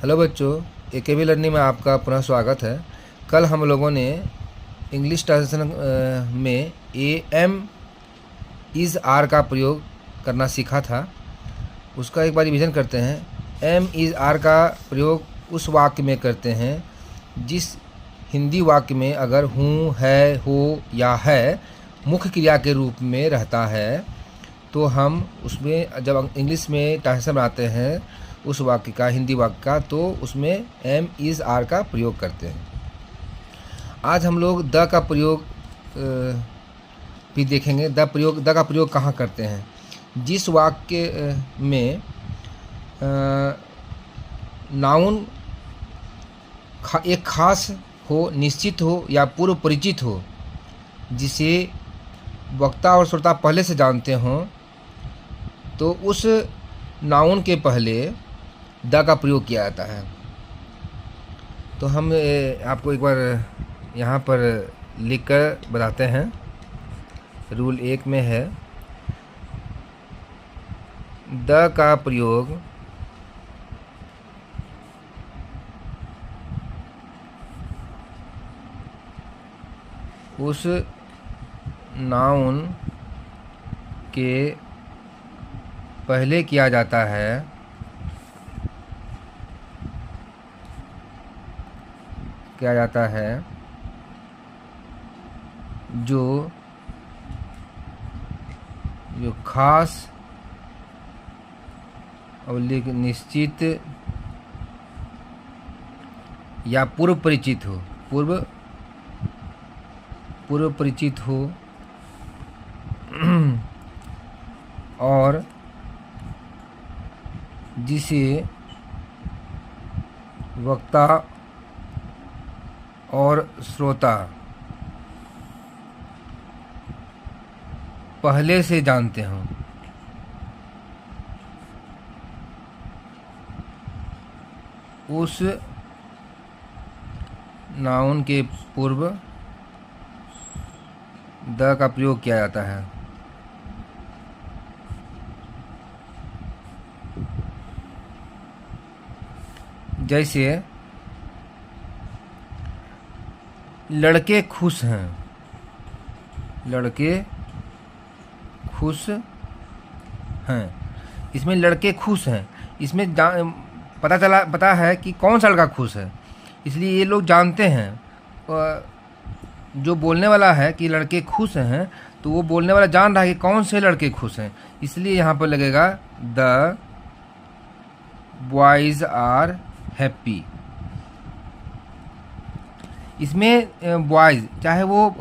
Hello बच्चों, AKB learning में आपका पुनः स्वागत है। कल हम लोगों ने इंग्लिश ट्रांसलेशन में एम इज़ आर का प्रयोग करना सीखा था। उसका एक बार रिवीजन करते हैं। एम इज़ आर का प्रयोग उस वाक्य में करते हैं जिस हिंदी वाक्य में अगर हूँ, है, हो या है मुख्य क्रिया के रूप में रहता है, तो हम उसमें जब इंग्लिश में ट्रांसलेशन बनाते हैं उस वाक्य का, हिंदी वाक्य का, तो उसमें एम इज़ आर का प्रयोग करते हैं। आज हम लोग द का प्रयोग भी देखेंगे। द का प्रयोग कहाँ करते हैं। जिस वाक्य में नाउन एक खास हो, निश्चित हो या पूर्व परिचित हो, जिसे वक्ता और श्रोता पहले से जानते हों, तो उस नाउन के पहले द का प्रयोग किया जाता है। तो हम आपको एक बार यहाँ पर लिख कर बताते हैं। रूल 1 में है द का प्रयोग उस नाउन के पहले किया जाता है जो खास और निश्चित या पूर्व परिचित हो और जिसे वक्ता और श्रोता पहले से जानते हों। उस नाउन के पूर्व द का प्रयोग किया जाता है। जैसे लड़के खुश हैं, इसमें लड़के खुश हैं, इसमें पता है कि कौन सा लड़का खुश है, इसलिए ये लोग जानते हैं। जो बोलने वाला है कि लड़के खुश हैं, तो वो बोलने वाला जान रहा है कि कौन से लड़के खुश हैं, इसलिए यहाँ पर लगेगा द बॉयज़ आर हैप्पी। इसमें बॉयज़ चाहे वो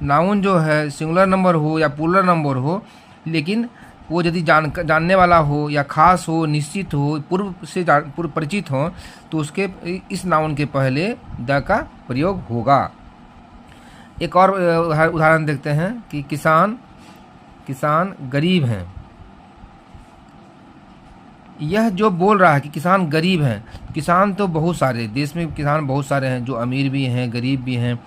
नाउन जो है सिंगुलर नंबर हो या प्लूरल नंबर हो, लेकिन वो यदि जानने वाला हो या खास हो, निश्चित हो, पूर्व परिचित हो, तो उसके इस नाउन के पहले द का प्रयोग होगा। एक और उदाहरण देखते हैं कि किसान गरीब हैं। यह जो बोल रहा है कि किसान गरीब हैं, किसान तो बहुत सारे, देश में किसान बहुत सारे हैं, जो अमीर भी हैं, गरीब भी हैं,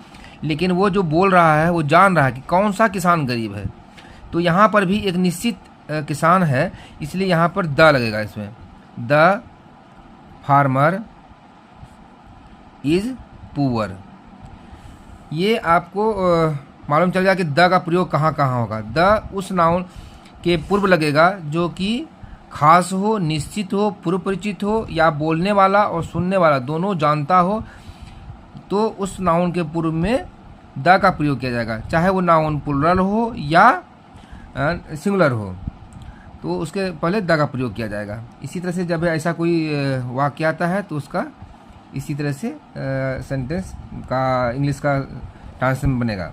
लेकिन वो जो बोल रहा है वो जान रहा है कि कौन सा किसान गरीब है। तो यहाँ पर भी एक निश्चित किसान है, इसलिए यहाँ पर द लगेगा। इसमें द फार्मर इज पुअर। ये आपको मालूम चल जाएगा कि द का प्रयोग कहाँ कहाँ होगा। द उस नाउन के पूर्व लगेगा जो कि खास हो, निश्चित हो, पूर्व परिचित हो या बोलने वाला और सुनने वाला दोनों जानता हो, तो उस नाउन के पूर्व में द का प्रयोग किया जाएगा, चाहे वो नाउन प्लूरल हो या सिंगुलर हो, तो उसके पहले द का प्रयोग किया जाएगा। इसी तरह से जब ऐसा कोई वाक्य आता है तो उसका इसी तरह से सेंटेंस का इंग्लिश का ट्रांसलेशन बनेगा।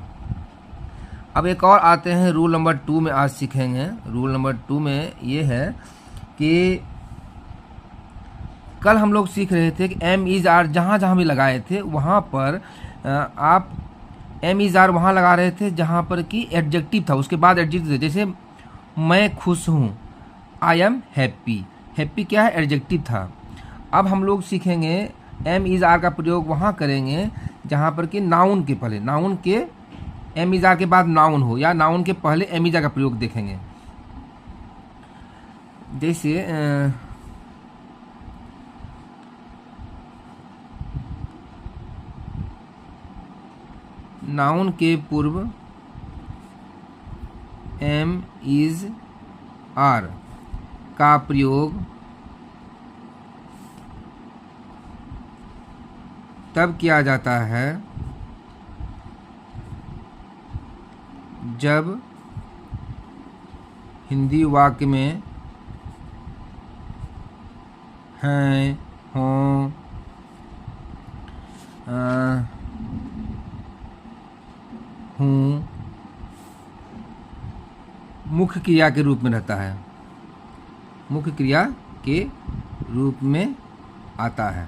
अब एक और आते हैं रूल नंबर 2 में, आज सीखेंगे। रूल नंबर 2 में ये है कि कल हम लोग सीख रहे थे कि एम इज़ आर जहाँ जहाँ भी लगाए थे वहाँ पर आप एम इज़ आर वहाँ लगा रहे थे जहाँ पर कि एडजेक्टिव था, उसके बाद एडजेक्टिव थे। जैसे मैं खुश हूँ, आई एम हैप्पी। हैप्पी क्या है? एडजेक्टिव था। अब हम लोग सीखेंगे एम इज़ आर का प्रयोग वहाँ करेंगे जहाँ पर कि नाउन के पहले, नाउन के एम इज़ आर के बाद नाउन हो या नाउन के पहले एम इज़ आर का प्रयोग देखेंगे। जैसे नाउन के पूर्व एम इज आर का प्रयोग तब किया जाता है जब हिंदी वाक्य में हैं, हों, हूँ मुख्य क्रिया के रूप में रहता है, मुख्य क्रिया के रूप में आता है।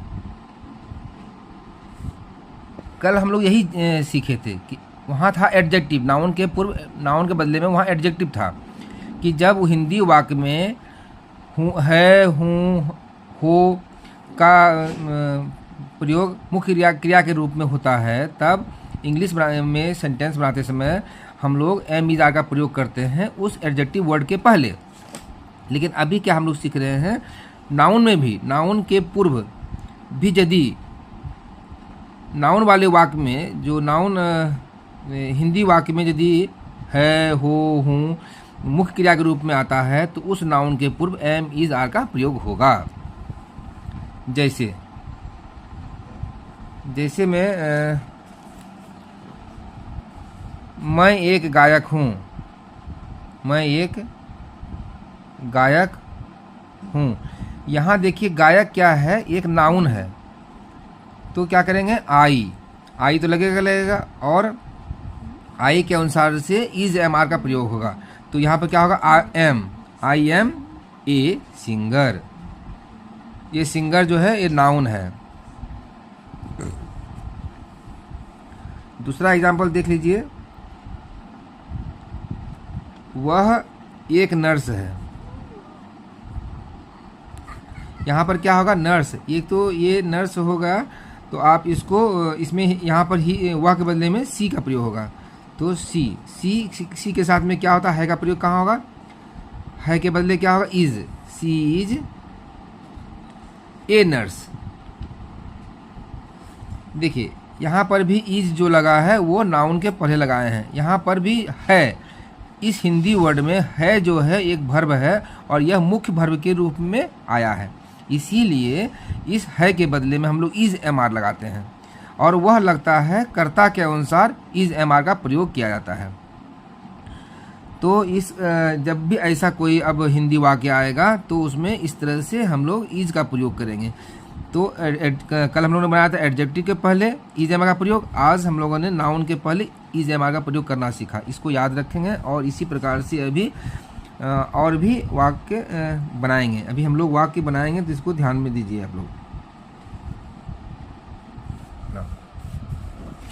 कल हम लोग यही सीखे थे कि वहाँ था एडजेक्टिव, नाउन के पूर्व, नाउन के बदले में वहाँ एडजेक्टिव था कि जब हिंदी वाक्य में हूँ, है, हूँ, हो का प्रयोग मुख्य क्रिया के रूप में होता है, तब इंग्लिश में सेंटेंस बनाते समय हम लोग एम इज आर का प्रयोग करते हैं उस एडजेक्टिव वर्ड के पहले। लेकिन अभी क्या हम लोग सीख रहे हैं, नाउन में भी, नाउन के पूर्व भी यदि नाउन वाले वाक्य में, जो नाउन हिंदी वाक्य में यदि है, हो, हूँ मुख्य क्रिया के रूप में आता है तो उस नाउन के पूर्व एम इज आर का प्रयोग होगा। जैसे मैं एक गायक हूँ, मैं एक गायक हूँ। यहाँ देखिए गायक क्या है, एक नाउन है, तो क्या करेंगे, आई तो लगेगा और आई के अनुसार से इज एम आर का प्रयोग होगा। तो यहाँ पर क्या होगा, आई एम ए सिंगर। ये सिंगर जो है ये नाउन है। दूसरा एग्जाम्पल देख लीजिए, वह एक नर्स है। यहाँ पर क्या होगा, नर्स, एक तो ये नर्स होगा तो आप इसको इसमें यहाँ पर ही वह के बदले में सी का प्रयोग होगा। तो सी के साथ में क्या होता है का प्रयोग कहाँ होगा, है के बदले क्या होगा, is, she is a nurse. देखिए यहाँ पर भी इज जो लगा है वो नाउन के पहले लगाए हैं। यहाँ पर भी है, इस हिंदी वर्ड में है जो है एक वर्ब है और यह मुख्य वर्ब के रूप में आया है, इसीलिए इस है के बदले में हम लोग इज एम आर लगाते हैं और वह लगता है कर्ता के अनुसार इज एम आर का प्रयोग किया जाता है। तो इस जब भी ऐसा कोई अब हिंदी वाक्य आएगा तो उसमें इस तरह से हम लोग इज का प्रयोग करेंगे। तो कल हम लोगों ने बनाया था एडजेक्टिव के पहले इज एम आर का प्रयोग, आज हम लोगों ने नाउन के पहले इज एम आर का प्रयोग करना सीखा। इसको याद रखेंगे और इसी प्रकार से अभी और भी वाक्य बनाएंगे। अभी हम लोग वाक्य बनाएंगे तो इसको ध्यान में दीजिए आप लोग।